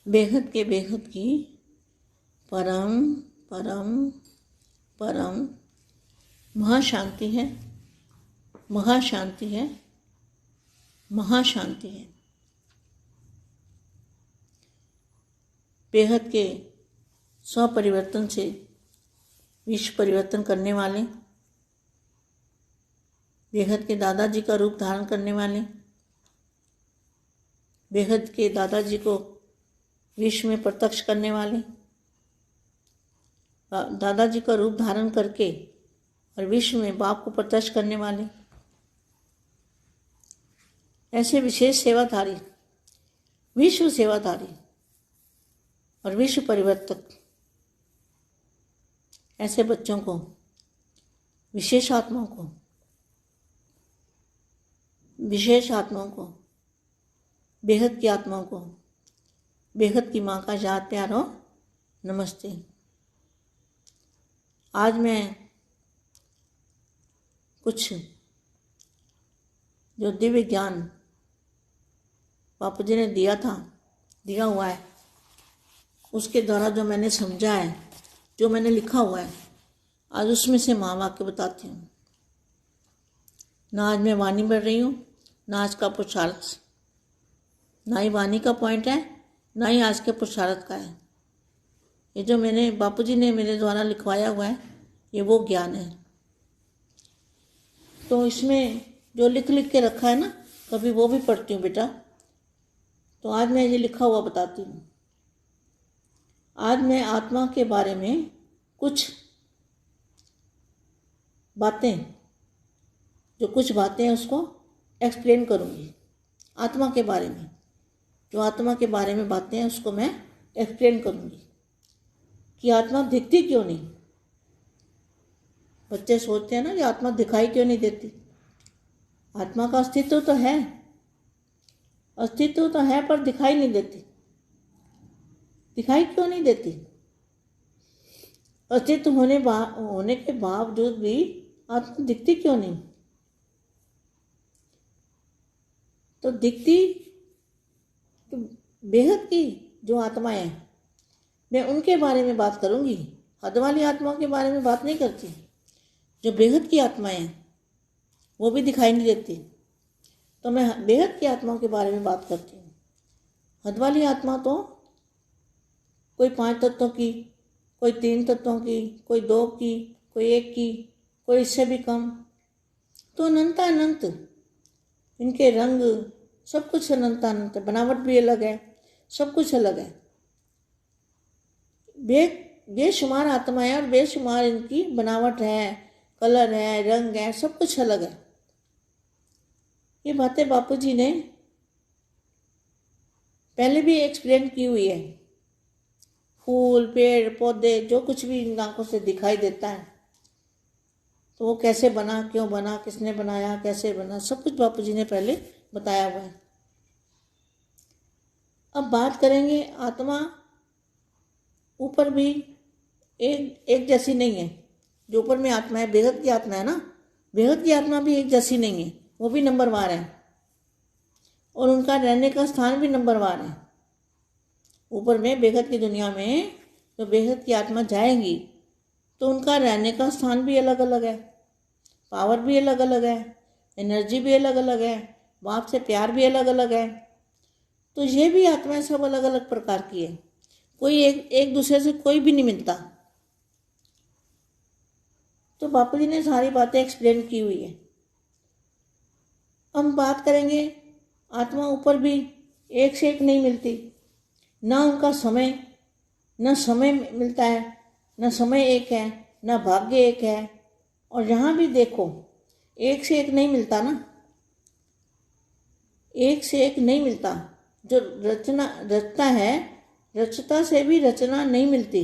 बेहद की परम परम परम महाशांति है, महाशांति है, महाशांति है। बेहद के स्वपरिवर्तन से विश्व परिवर्तन करने वाले, बेहद के दादाजी का रूप धारण करने वाले, बेहद के दादाजी को विश्व में प्रत्यक्ष करने वाले, दादाजी का रूप धारण करके और विश्व में बाप को प्रत्यक्ष करने वाले, ऐसे विशेष सेवाधारी, विश्व सेवाधारी और विश्व परिवर्तक ऐसे बच्चों को, विशेष आत्माओं को, विशेष आत्माओं को, बेहद की आत्माओं को, बेहद की माँ का याद प्यार हो नमस्ते। आज मैं कुछ जो दिव्य ज्ञान बापू जी ने दिया हुआ है, उसके द्वारा जो मैंने समझा है, जो मैंने लिखा हुआ है, आज उसमें से माँ वाक्य बताती हूँ। ना आज मैं वाणी बढ़ रही हूँ, ना आज का पुरुषार्थ, ना ही वाणी का पॉइंट है, ना ही आज के पुरुषार्थ का है। ये जो मैंने बापू जी ने मेरे द्वारा लिखवाया हुआ है, ये वो ज्ञान है। तो इसमें जो लिख के रखा है ना, कभी वो भी पढ़ती हूँ बेटा। तो आज मैं ये लिखा हुआ बताती हूँ। आज मैं आत्मा के बारे में कुछ बातें, जो कुछ बातें हैं उसको एक्सप्लेन करूँगी। आत्मा के बारे में, जो आत्मा के बारे में बातें हैं उसको मैं एक्सप्लेन करूँगी कि आत्मा दिखती क्यों नहीं। बच्चे सोचते हैं ना कि आत्मा दिखाई क्यों नहीं देती। आत्मा का अस्तित्व तो है, अस्तित्व तो है, पर दिखाई नहीं देती। दिखाई क्यों नहीं देती? अस्तित्व होने के बावजूद भी आत्मा दिखती क्यों नहीं? तो दिखती तो बेहद की जो आत्माएं हैं, मैं उनके बारे में बात करूंगी। हद वाली आत्माओं के बारे में बात नहीं करती। जो बेहद की आत्माएं हैं वो भी दिखाई नहीं देती, तो मैं बेहद की आत्माओं के बारे में बात करती हूँ। हद वाली आत्मा तो कोई 5 तत्वों की, कोई 3 तत्वों की, कोई 2 की, कोई 1 की, कोई इससे भी कम। तो अनंत अनंत इनके रंग, सब कुछ अनंत अनंत, बनावट भी अलग है, सब कुछ अलग है। बेशुमार आत्माएं और बेशुमार इनकी बनावट है, कलर है, रंग है, सब कुछ अलग है। ये बातें बापू जी ने पहले भी एक्सप्लेन की हुई है। फूल, पेड़, पौधे, जो कुछ भी इन आंखों से दिखाई देता है, तो वो कैसे बना, क्यों बना, किसने बनाया, कैसे बना, सब कुछ बापू जी ने पहले बताया हुआ है। अब बात करेंगे आत्मा ऊपर भी एक जैसी नहीं है। जो ऊपर में आत्मा है, बेहद की आत्मा है ना, बेहद की आत्मा भी एक जैसी नहीं है, वो भी नंबरवार है और उनका रहने का स्थान भी नंबरवार है। ऊपर में बेहद की दुनिया में जो बेहद की आत्मा जाएंगी तो उनका रहने का स्थान भी अलग अलग है, पावर भी अलग अलग है, एनर्जी भी अलग अलग है, बाप से प्यार भी अलग अलग है। तो ये भी आत्माएं सब अलग अलग प्रकार की है। कोई एक दूसरे से कोई भी नहीं मिलता। तो बापू जी ने सारी बातें एक्सप्लेन की हुई है। हम बात करेंगे आत्मा ऊपर भी एक से एक नहीं मिलती, ना उनका समय, न समय मिलता है, न समय एक है, न भाग्य एक है। और यहाँ भी देखो एक से एक नहीं मिलता ना, एक से एक नहीं मिलता। जो रचता है, रचता से भी रचना नहीं मिलती।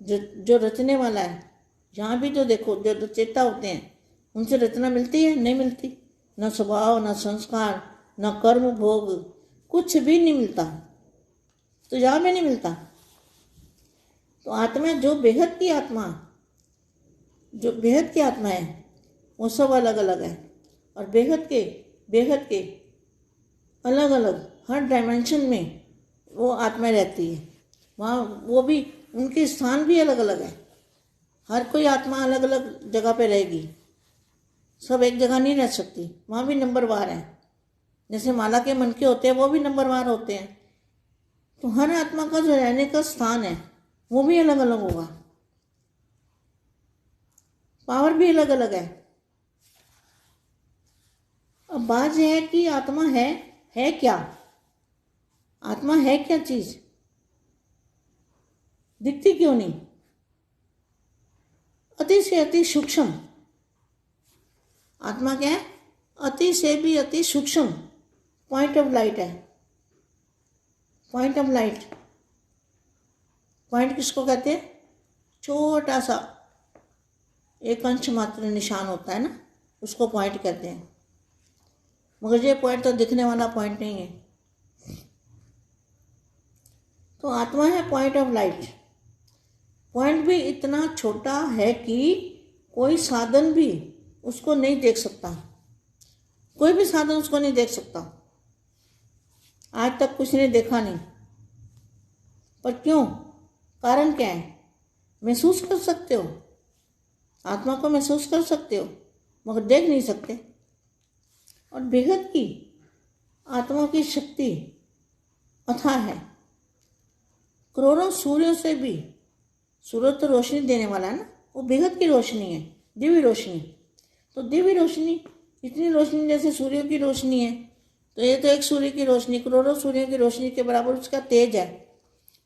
जो रचने वाला है, यहाँ भी जो देखो, जो रचयिता होते हैं, उनसे रचना मिलती है? नहीं मिलती। न स्वभाव, न संस्कार, न कर्म भोग, कुछ भी नहीं मिलता। तो यहाँ भी नहीं मिलता। तो आत्मा, जो बेहद की आत्मा, जो बेहद की आत्मा है, वो सब अलग अलग है। और बेहद के अलग अलग हर डायमेंशन में वो आत्मा रहती है। वहाँ वो भी उनके स्थान भी अलग अलग है। हर कोई आत्मा अलग अलग जगह पे रहेगी, सब एक जगह नहीं रह सकती। वहाँ भी नंबरवार है। जैसे माला के मन के होते हैं वो भी नंबरवार होते हैं। तो हर आत्मा का जो रहने का स्थान है वो भी अलग अलग होगा, पावर भी अलग अलग है। अब बात यह है कि आत्मा है क्या? आत्मा है क्या चीज? दिखती क्यों नहीं? अति से अति सूक्ष्म आत्मा क्या है? अति से भी अति सूक्ष्म पॉइंट ऑफ लाइट है। पॉइंट ऑफ लाइट, पॉइंट किसको कहते हैं? छोटा सा एक अंश मात्र निशान होता है ना, उसको पॉइंट कहते हैं। मगर ये पॉइंट तो दिखने वाला पॉइंट नहीं है। तो आत्मा है पॉइंट ऑफ लाइट। पॉइंट भी इतना छोटा है कि कोई साधन भी उसको नहीं देख सकता। कोई भी साधन उसको नहीं देख सकता। आज तक कुछ ने देखा नहीं। पर क्यों? कारण क्या है? महसूस कर सकते हो, आत्मा को महसूस कर सकते हो, मगर देख नहीं सकते। और बेहद की आत्मा की शक्ति अथाह है। करोड़ों सूर्यों से भी, सूरज तो रोशनी देने वाला है ना, वो बेहद की रोशनी है, दिव्य रोशनी। तो दिव्य रोशनी, इतनी रोशनी जैसे सूर्य की रोशनी है, तो ये तो एक सूर्य की रोशनी करोड़ों सूर्यों की रोशनी के बराबर उसका तेज है,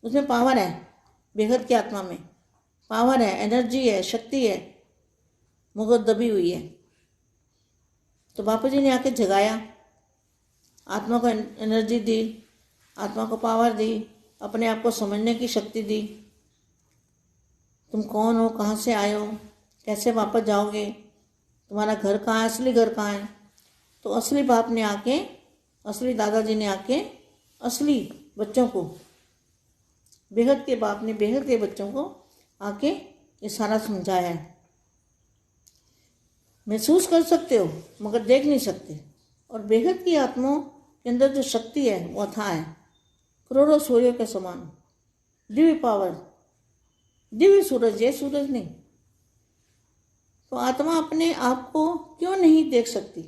उसमें पावर है। बेहद की आत्मा में पावर है, एनर्जी है, शक्ति है, मगर दबी हुई है। तो बापू जी ने आके जगाया, आत्मा को एनर्जी दी, आत्मा को पावर दी, अपने आप को समझने की शक्ति दी। तुम कौन हो, कहाँ से आए हो, कैसे वापस जाओगे, तुम्हारा घर कहाँ है, असली घर कहाँ है। तो असली बाप ने आके, असली दादाजी ने आके असली बच्चों को, बेहद के बाप ने बेहद के बच्चों को आके ये सारा समझाया है। महसूस कर सकते हो मगर देख नहीं सकते। और बेहद की आत्माओं के अंदर जो शक्ति है वो अथाह है, करोड़ों सूर्यों के समान, दिव्य पावर, दिव्य सूरज, ये सूरज नहीं। तो आत्मा अपने आप को क्यों नहीं देख सकती?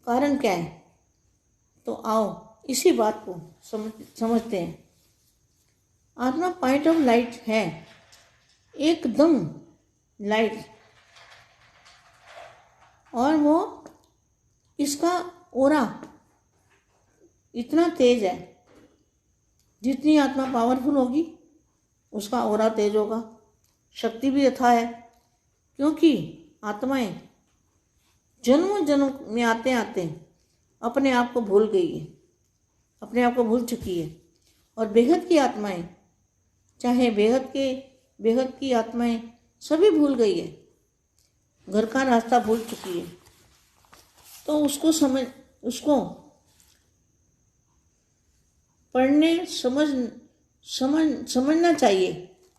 कारण क्या है? तो आओ इसी बात को समझते हैं। आत्मा पॉइंट ऑफ लाइट है, एकदम लाइट। और वो इसका ओरा इतना तेज है, जितनी आत्मा पावरफुल होगी उसका ओरा तेज होगा। शक्ति भी अथाह है, क्योंकि आत्माएं जन्म जन्म में आते आते अपने आप को भूल गई है, अपने आप को भूल चुकी है। और बेहद की आत्माएं, चाहे बेहद की आत्माएं सभी भूल गई है, घर का रास्ता भूल चुकी है। तो उसको पढ़ने समझना चाहिए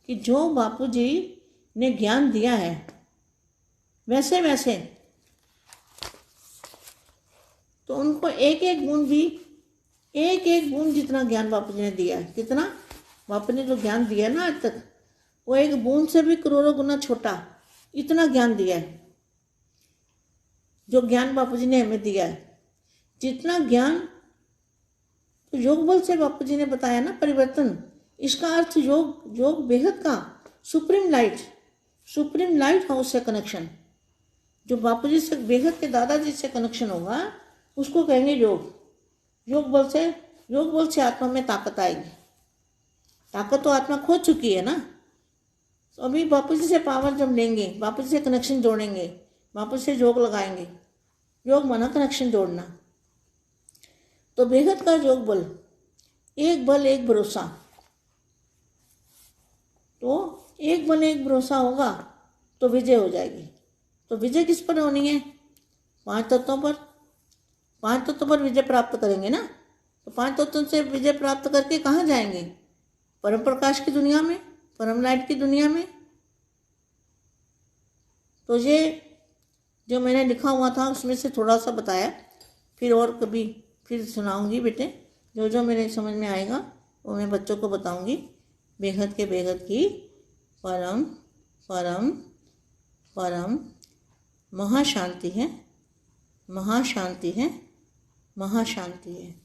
कि जो बापूजी ने ज्ञान दिया है वैसे वैसे, तो उनको एक एक बूंद जितना ज्ञान बापूजी ने दिया है, कितना बापू ने जो ज्ञान दिया ना आज तक, वो एक बूंद से भी करोड़ों गुना छोटा, इतना ज्ञान दिया है जो ज्ञान बापूजी ने हमें दिया है। जितना ज्ञान तो योग बल से बापूजी ने बताया ना, परिवर्तन, इसका अर्थ योग बेहद का सुप्रीम लाइट हाउस से कनेक्शन, जो बापूजी से बेहद के दादाजी से कनेक्शन होगा उसको कहेंगे योग। योग बल से आत्मा में ताकत आएगी। ताकत तो आत्मा खो चुकी है ना। तो अभी बापूजी से पावर जब लेंगे, बापूजी से कनेक्शन जोड़ेंगे, बापूजी से योग लगाएंगे। योग माना कनेक्शन जोड़ना। तो बेहद का योग बल एक भरोसा। तो एक बल एक भरोसा होगा तो विजय हो जाएगी। तो विजय किस पर होनी है? 5 तत्वों पर। 5 तत्वों पर विजय प्राप्त करेंगे ना। तो 5 तत्वों से विजय प्राप्त करके कहाँ जाएंगे? परम प्रकाश की दुनिया में, परम लाइट की दुनिया में। तो ये जो मैंने लिखा हुआ था उसमें से थोड़ा सा बताया, फिर और कभी फिर सुनाऊंगी बेटे, जो जो मेरे समझ में आएगा वो मैं बच्चों को बताऊंगी। बेहद के बेहद की परम परम परम महाशांति है, महाशांति है, महाशांति है।